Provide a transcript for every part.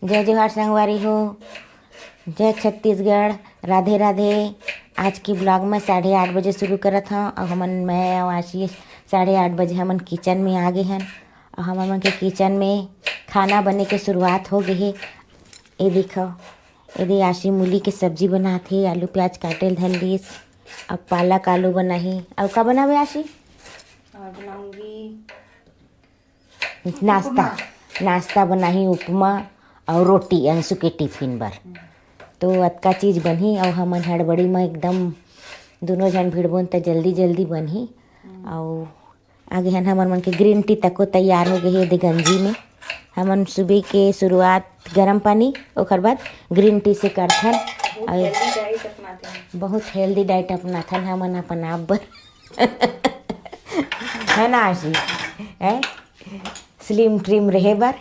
जय जोहार संगवारी हो। जय छत्तीसगढ़। राधे राधे। आज की ब्लॉग में 8:30 बजे शुरू करत हूँ और मैं और आशीष 8:30 बजे हमन किचन में आ गए हैं और हमन के किचन में खाना बने के शुरुआत हो गई है। ये देखो, ये आशी मूली के सब्जी बनाथे, आलू प्याज काटेल धर लीस, अब पालक आलू बनाही। और का बनावे आशी? और बनाऊंगी नाश्ता बनाही, उपमा और रोटी अंशु के टिफिन बर। तो अतका चीज़ बनही और हमन हड़बड़ी में एकदम दोनों जन भिड़बोन तो जल्दी जल्दी बनही। और आगे हन हमन मन के ग्रीन टी तको तैयार हो गई है। दे गंजी में हमन सुबह के शुरुआत गर्म पानी ओकर बाद ग्रीन टी से करथन और बहुत हेल्दी डाइट अपनाथन हमन अपन आप बर है ना आशी? है स्लिम ट्रिम रहे बर।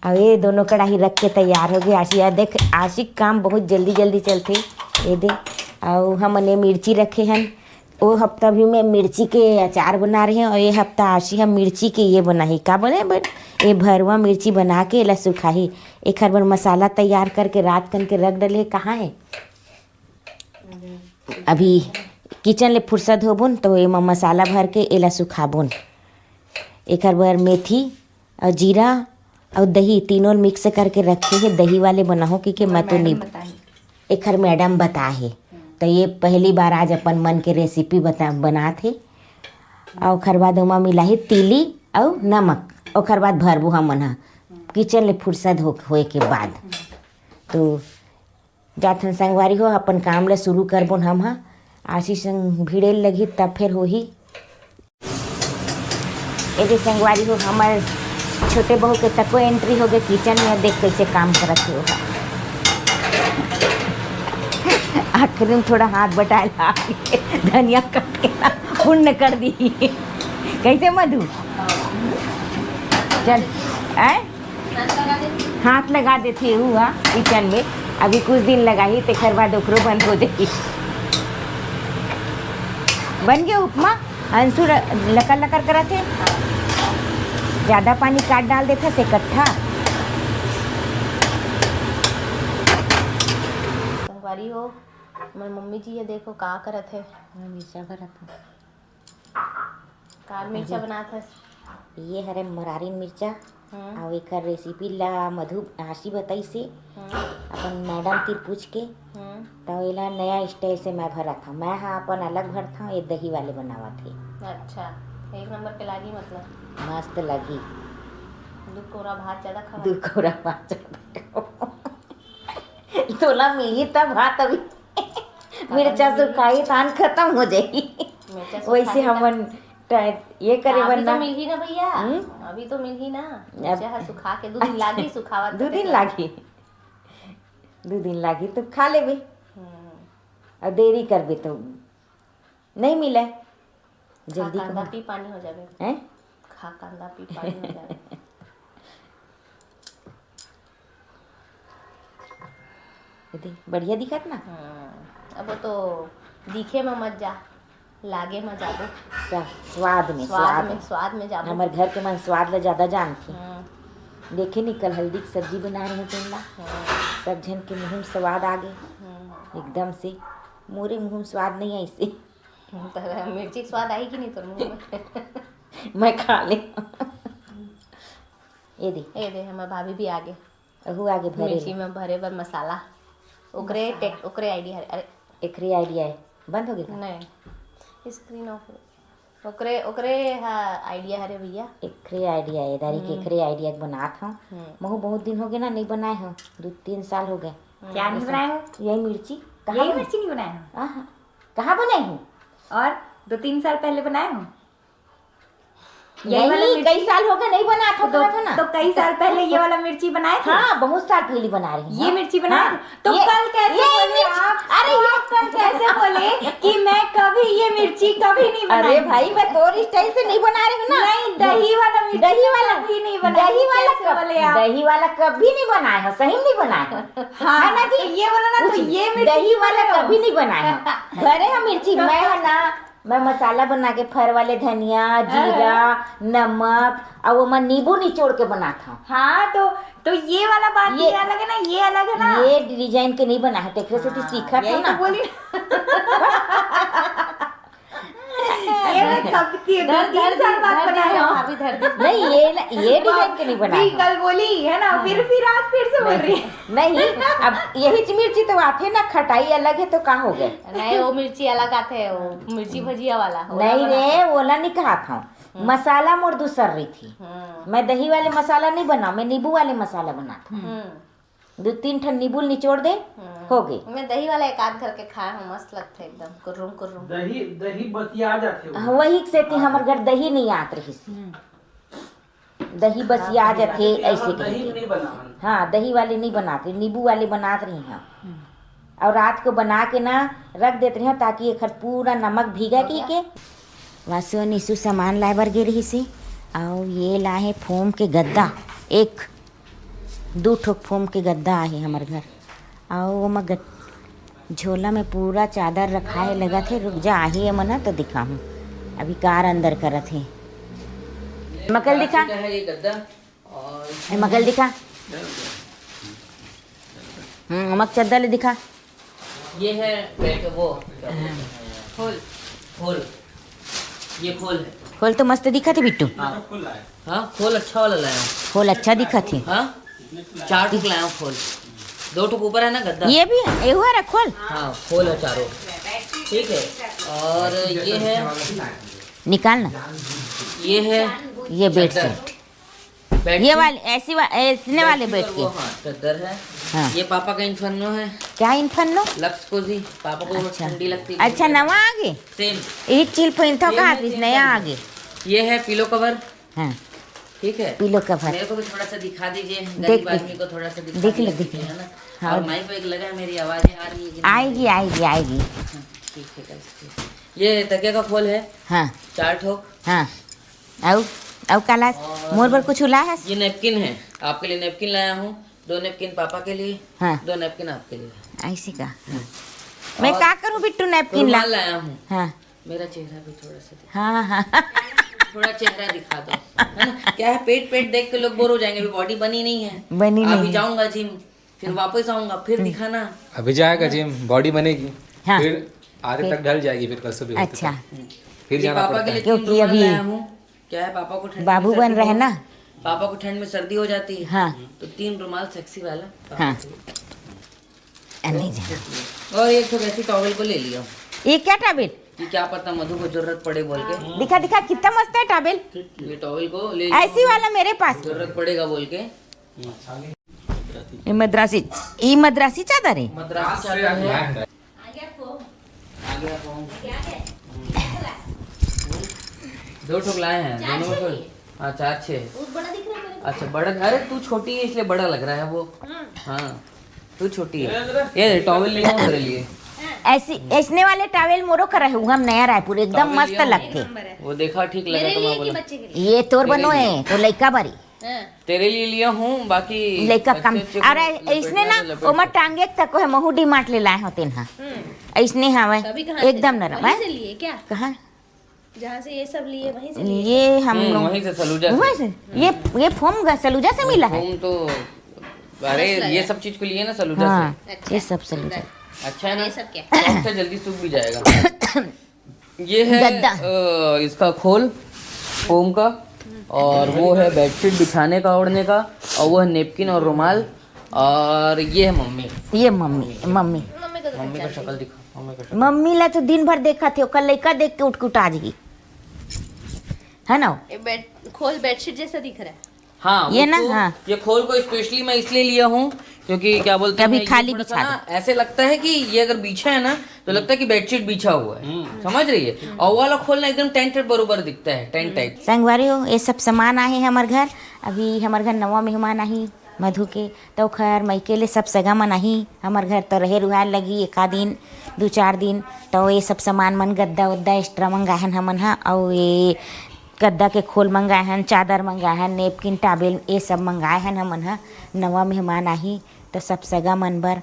और ये दोनों कढ़ाई रख के तैयार हो गए। आशी देख, आशिक काम बहुत जल्दी जल्दी चलते ये दे। और हमने मिर्ची रखे हैं, वो हफ्ता भी मैं मिर्ची के अचार बना रहे हैं और ये हफ्ता आशी हम मिर्ची के ये बनाही का बने ये भरवा मिर्ची बना के ला सुखाही। एक हर बार मसाला तैयार करके रात कन के रख डले। कहाँ है अभी? किचन ले फुर्सत होबुन तो ये मसाला भर के एला सुखाबुन। एक हर बार मेथी और जीरा और दही तीनों मिक्स करके रखे है। दही वाले बनाओ कि मैं तो नहीं, एक हर मैडम बता है तो ये पहली बार आज अपन मन के रेसिपी बना थे। और खर बाद ओमा मिलाही तीली और नमक। और खर बाद भरबू हमन किचन ले फुर्सत होए के बाद। तो जाथन संगवारी हो, अपन काम ले शुरू करबो हम। आशीष संग भिड़े लगी तब फिर होही। ये संगवारी हो, हमारे छोटे बहू के तको एंट्री हो गए किचन में। देख कैसे काम करत हो। आखिर में थोड़ा हाथ बटाए धनिया कट के ना पुण्य कर दी। कैसे मधु? चल हाथ लगा देती हुआ किचन में। अभी कुछ दिन लगाई तो खर बाद ओकरो बंद हो जाएगी। बन गया उपमा। अंशु लकर लकर करा थे, ज़्यादा पानी काट डाल देता से इकट्ठा। संगवारी हो, मेरी मम्मी जी ये देखो का करत है। मिर्चा भरत हूँ। काल मिर्चा बनात है। ये हरे मरारी मिर्चा और एक रेसिपी ला मधु आशी बताई से अपन मैडम तीर पूछ के तो एला नया स्टाइल से मैं भरा था। मैं हाँ अपन अलग भरता हूँ, ये दही वाले बनावा थे। अच्छा, एक नंबर के लागी मतलब मस्त लगी। दूध कोरा भात ज़्यादा खा। दूध कोरा भात तोला मिली तब भात अभी मिर्चा सुखाई थान खत्म हो जाएगी। वैसे हमन ये करे बनना तो मिल ही ना भैया। अभी तो मिल ही ना। मिर्चा सुखा के 2 दिन लागी सुखावा। 2 दिन लागी, 2 दिन लागी तो खा लेबे। और देरी करबे तो नहीं मिले जल्दी। कांदा पी पानी हो जावे हैं? खा कांदा पी पानी हो जावे। बढ़िया दिखत ना। अब तो दिखे में मत जा, लागे में जाबो। स्वाद में जाबो। हमारे घर के मन स्वाद ला ज्यादा जानती। देखे नहीं कल हल्दी की सब्जी बना रहे हैं तुमला। सब जन के मुँह में स्वाद आ गए एकदम से। मोरे मुँह में स्वाद नहीं है इसे। मिर्ची का स्वाद आई कि नहीं तो मुँह में? मैं खा ले। ये दे हमारे भाभी भी आगे आगे भरे मिर्ची में भरे बर मसाला। ओकरे आइडिया। अरे एकरे आइडिया है। बंद हो गया नहीं, स्क्रीन ऑफ। ओकरे आइडिया हरे भैया। एकरे आइडिया है दारी के। एकरे आइडिया बना था। महू बहुत दिन हो गए ना नहीं बनाए हो। 2-3 साल हो गए। क्या नहीं बनाए हो? यही मिर्ची। यही मिर्ची नहीं बनाए हो? कहाँ बनाई हूँ? और 2-3 साल पहले बनाए हो? नहीं, कई साल हो गए नहीं बना था। तो कई साल पहले ये वाला मिर्ची बनाए थे? हाँ, बहुत साल पहले बना रही हूँ। ये मिर्ची बनाए थे? तो कल कैसे बोले आप? अरे ये कल कैसे बोले कि मैं कभी ये मिर्ची कभी नहीं बनाई? अरे भाई, मैं तोर स्टाइल से नहीं बना रही हूँ ना। नहीं, दही वाला मिर्ची कभी नहीं बनाया। दही वाला कभी नहीं बनाया है। सही नहीं बनाया। हाँ ना जी, ये बोला ना। तो ये दही वाला कभी नहीं बनाया। घरे हम मिर्ची मैं ना मैं मसाला बना के फर वाले धनिया जीरा नमक और वो मैं नींबू निचोड़ के बनाता हूँ। हाँ तो ये वाला बात ये अलग है ना, ये अलग है ना, ये डिजाइन के नहीं बना है, तेरे से तो सीखा था ना। बोली ये मैं कब की 2-3 साल बाद बनाया हूँ। नहीं ये डिजाइन के नहीं बना है। कल बोली है ना, फिर आज फिर से बोल रही है। नहीं अब यही मिर्ची तो आते ना, खटाई अलग है तो कहाँ हो गए। नहीं वो मिर्ची अलग आते है, वो मिर्ची भजिया वाला नहीं रे ओला नहीं कहा था, मसाला मोर दूसर रही थी। मैं दही वाले मसाला नहीं बना, मैं नींबू वाले मसाला बना था। 2-3 ठन नींबू निचोड़ दे हो गई। मैं दही वाला एक आध करके खाया हूँ, मस्त लगता है एकदम कुर्रुम कुर्रुम। दही बतिया जाते हो। वही से थी हमर घर दही नहीं आत रही सी, दही बस आ जाते ऐसे दही करके। नहीं बना। हाँ दही वाले नहीं बनाते, नींबू वाले बनात रही हैं। और रात को बना के ना रख देते हैं ताकि एक पूरा नमक भीगा के वासु निशु सामान लाए बर गे रही से। और ये लाए फोम के गद्दा, 1-2 ठोक फोम के गद्दा आहे हमार घर। और वो मैं झोला में पूरा चादर रखा है लगा थे। रुक जा आहे मना तो दिखाऊँ, अभी कार अंदर करत है। मकल दिखा, ये गद्दा और मकल दिखा, नमक चद्दर ले दिखा। ये है बेट वो खोल खोल, ये खोल है। खोल तो मस्त दिखा थे बिट्टू, हाँ खोल अच्छा वाला लाया हूँ। खोल अच्छा दिखा थे। हाँ 4 टुक लाया हूँ खोल, 2 टुक ऊपर है ना गद्दा। ये भी ये हुआ रे खोल। हाँ खोल है चारों, ठीक है। और ये है निकालना, ये है ये बेड सेट, ये वाले ऐसने वाले बेड के। हाँ चद्दर है। हाँ। ये पापा का इन्फर्नो है, क्या इन्फर्नो? लक्स कोजी, पापा को अच्छा। ठंडी लगती है। अच्छा नवा आगे सेम। यही चिल पैंथो का हाफिस नया आगे। ये है पिलो कवर, हाँ ठीक है। Pillow cover. मेरे को भी थोड़ा सा दिखा दीजिए, देख गरीब ले। आदमी को थोड़ा सा दिखा देख ले, दीजिए, देख ले। है ना। हाँ। और माइक पे लगा है, मेरी आवाजें आ रही है कि नहीं? आएगी आएगी आएगी। हाँ, ठीक है guys, ठीक है। ये तकिया का खोल है, हाँ 4 ठोक। हाँ औ काला मोर पर कुछ ला है। ये नैपकिन है, आपके लिए नैपकिन लाया हूँ। 2 नैपकिन पापा के लिए, हाँ 2 नैपकिन आपके लिए। ऐसी का। मैं क्या करूँ बिट्टू नैपकिन ला। रुमाल लाया हूँ। हाँ मेरा चेहरा भी थोड़ा सा हाँ हाँ थोड़ा चेहरा दिखा दो, है ना। क्या है पेट देख के लोग बोर हो जाएंगे, अभी बॉडी बनी नहीं है। बनी नहीं अभी है। जाऊंगा जिम, फिर वापस आऊंगा, फिर दिखाना। अभी जाएगा जिम, बॉडी बनेगी, हाँ। फिर आधे तक ढल जाएगी, फिर कल सुबह होते अच्छा तक। फिर ये जाना पापा पड़ता के है। लिए क्योंकि 3 रुमाल अभी लाया हूँ। क्या है पापा को ठंड में बाबू सर्दी बन रहे हो- ना। पापा को ठंड में सर्दी हो जाती है, हाँ तो 3 रुमाल सेक्सी वाला पापा हाँ के लिए। नहीं जा। और एक तो वैसी टॉवल को ले लिया, ये क्या टाबिल कि क्या पता मधु को जरूरत पड़े बोल के। दिखा दिखा कितना मस्त है टाबिल। ये टॉवल को ले लिया, ऐसी वाला मेरे पास। जरूरत पड़ेगा बोल के। ये मद्रासी चादर है। मद्रासी चादर है। आ गया फोन। 2 ठोक लाए हैं, दोनों में से- हाँ 4-6। अच्छा बड़ा, अरे तू छोटी है इसलिए बड़ा लग रहा है वो। हाँ तू छोटी है। ये टॉवल लिया हूँ तेरे लिए। ऐसने वाले टावेल मोरो कर रहे हूँ हम नया रायपुर, एकदम टॉवल मस्त लिया हूँ। लगते। वो देखा ठीक लगा तो मैं बोला ये तोर बनो है तो लइका बारी तेरे लिए लिया हूँ, बाकी लइका कम। अच्छे को अरे लपेटना इसने ना तो लपेट ओमा सकते। टांगे तक है महू डी मार्ट ले लाए होते ना। ऐसने हवे एकदम नरम है। लिए क्या, कहाँ जहाँ से ये सब लिए वहीं से ये हम लोग वहीं से सलूजा से। वहीं से ये फोम सलूजा से मिला है। फोम तो अरे ये सब चीज को लिए ना सलूजा हाँ से। ये सब सलूजा। अच्छा है ना, ये सब क्या सॉफ्ट है, जल्दी सूख भी जाएगा। ये है गद्दा। इसका खोल फोम का, और वो है बेडशीट बिछाने का ओढ़ने का, और वो है नेपकिन और रुमाल, और ये है मम्मी। ये मम्मी मम्मी का शक्ल दिखा, मम्मी का शक्ल। मम्मी ला तो दिन भर देखा थे, कल लइका देख के उठ के उठा जी है ना। खोल बेडशीट जैसा दिख रहा है। हाँ ये ना, उसको- हाँ। ये खोल को स्पेशली मैं इसलिए लिया हूँ क्योंकि क्या बोलते हैं, कभी ये खाली थोड़ा सा बिछा ना ऐसे लगता है कि ये अगर बिछा है ना तो लगता है कि बेडशीट बिछा हुआ है, समझ रही है। और वो वाला खोलना एकदम टेंटेड बरोबर दिखता है, टेंट टाइप। संगवारी हो ये सब सामान आए हमार घर। अभी हमार घर नवा मेहमान आही मधु के, तो खैर मैके ले सब सगा मन आही हमार घर, तो रहे रुहार लगी 1 दिन 2-4 दिन। तो ये सब सामान मन गद्दा उद्दा एक्स्ट्रा मंगाए हन हमन हा। और ये गद्दा के खोल मंगाए हन, चादर मंगाए हन, नेपकिन टाबेल ये सब मंगाए हन हमन हा। नवा मेहमान आही तो सब सगा मन बर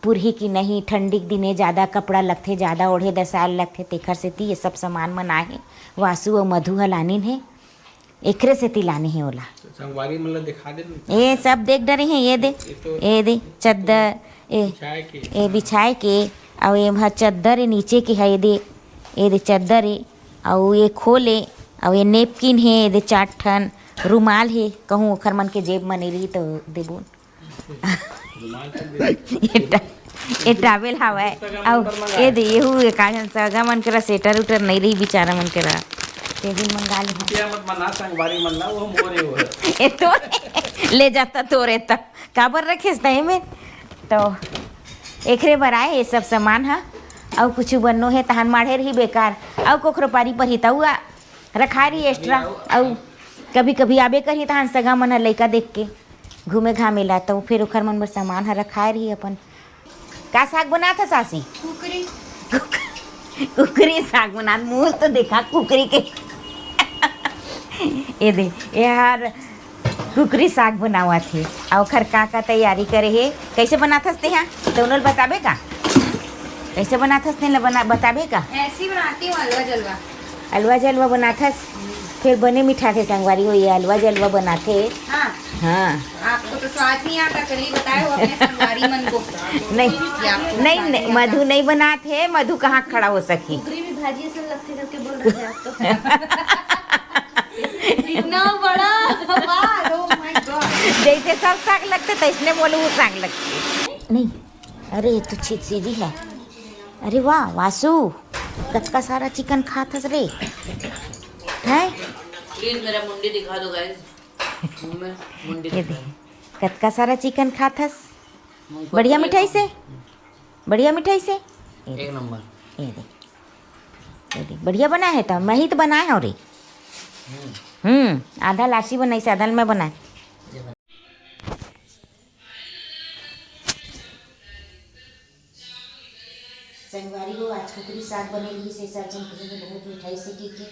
पुरही की नहीं, ठंडी के दिने ज़्यादा कपड़ा लगथे, ज़्यादा ओढ़े दसाल लगथे, तेखर सेती ये सब सामान मनाए हे। वासु और मधु ह लानिन है, एकरे सेती लाने हैं ओला। संगवारी मतलब दिखा दे ना। ये सब देख डरे हैं, ये दे चद्दर, ये बिछाए के, और ये वहाँ चद्दर है नीचे के है, ये दे चद्दर है, और ये खोले, और ये नेपकिन है, ये दे 4 ठन रुमाल है, कहूँ ओखर मन के जेब में नहीं रही तो देबो। ये टावेल हवा और ये दे येहू काजन सगा मन करा सेटर उटर नहीं रही बेचारा मन करा टेबल मंगा ले। क्या मत मना संगवारी मना वो मोरे हो ये तो ले जाता तोरे तक काबर रखे नहीं में तो एकरे बर आए ये सब सामान है। और कुछ बनो है तहन माढ़े रही बेकार, और कोखरो पारी पर ही हुआ रखा रही एक्स्ट्रा, और कभी कभी आबे कर ही तहन सगा मन लइका देख के घूमे घामेला, तो फिर ओखर मन बर सामान है रखाए रही अपन। का साग बना था सासी? कुकरी कुकरी साग बना, मुँह तो देखा कुकरी के ये दे यार कुकरी साग बनावा थे, और ओखर का तैयारी करे है, कैसे बनाथस ते यहाँ दोनों बताबे का? कैसे बनाथस ने बताबे का? ऐसी बनाती हूँ हलवा जलवा। हलवा जलवा बनाथस, फिर बने मीठा थे संगवारी हो, ये हलवा जलवा बनाते। हाँ हाँ आपको तो स्वाद नहीं आता, कल ही बताए हो अपने संगवारी मन को। नहीं कि आपको नहीं, स्वाद नहीं आता। मधु नहीं बनाते, मधु कहाँ खड़ा हो सकी। कुकरी भी भाजी से लगते करके बोल रहे थे आप तो। इतना बड़ा आवाज, oh my God। जैसे सब साग लगते तो इसने बोले वो साग लगते नहीं। अरे ये तो छीत सीधी है। अरे वाह वासु, कतका सारा चिकन खाथस रे हैं। प्लीज मेरा मुंडी दिखा दो गाइस, मुंह में मुंडी ये दे कतका सारा चिकन खाथस, बढ़िया मिठाई से, बढ़िया मिठाई से, एक नंबर। ये दे बढ़िया बना है। तो मैं ही तो बनाए हो रे। आधा लाशी बनाई से आधा मैं बनाए। संगवारी हो आज कुकरी साग बनेगी से सर्जन कहेंगे बहुत मिठाई से की के,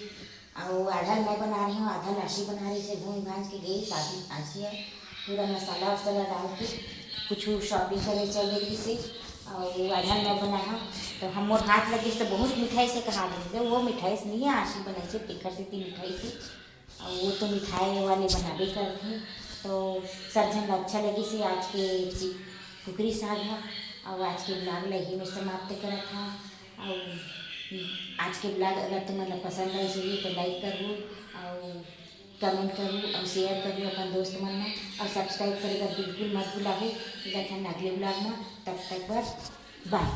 और आधा मैं बना रही हूँ, आधा लाशी बना रही से भून भाज के गई शादी आजी है, पूरा मसाला वसाला डाल के कुछ शॉपिंग करे चल रही से, और आधा मैं बनाया तो हम मोर हाथ लगे तो बहुत मिठाई से कहा रही, वो मिठाई से नहीं है, आशी बनाई से टिकर से थी मिठाई से, और वो तो मिठाई वाले बनाबे करते हैं। तो सर्जन अच्छा लगी से आज के कुकरी साग है, और आज के ब्लॉग यही में समाप्त करा था। और आज के ब्लॉग अगर तुम्हें पसंद आई चाहिए तो लाइक करूँ, और कमेंट करूँ, और शेयर करूँ अपन दोस्त मन में, और सब्सक्राइब करेगा बिल्कुल मत भूलाओ। देखा अगले ब्लॉग में, तब तक बस बाय।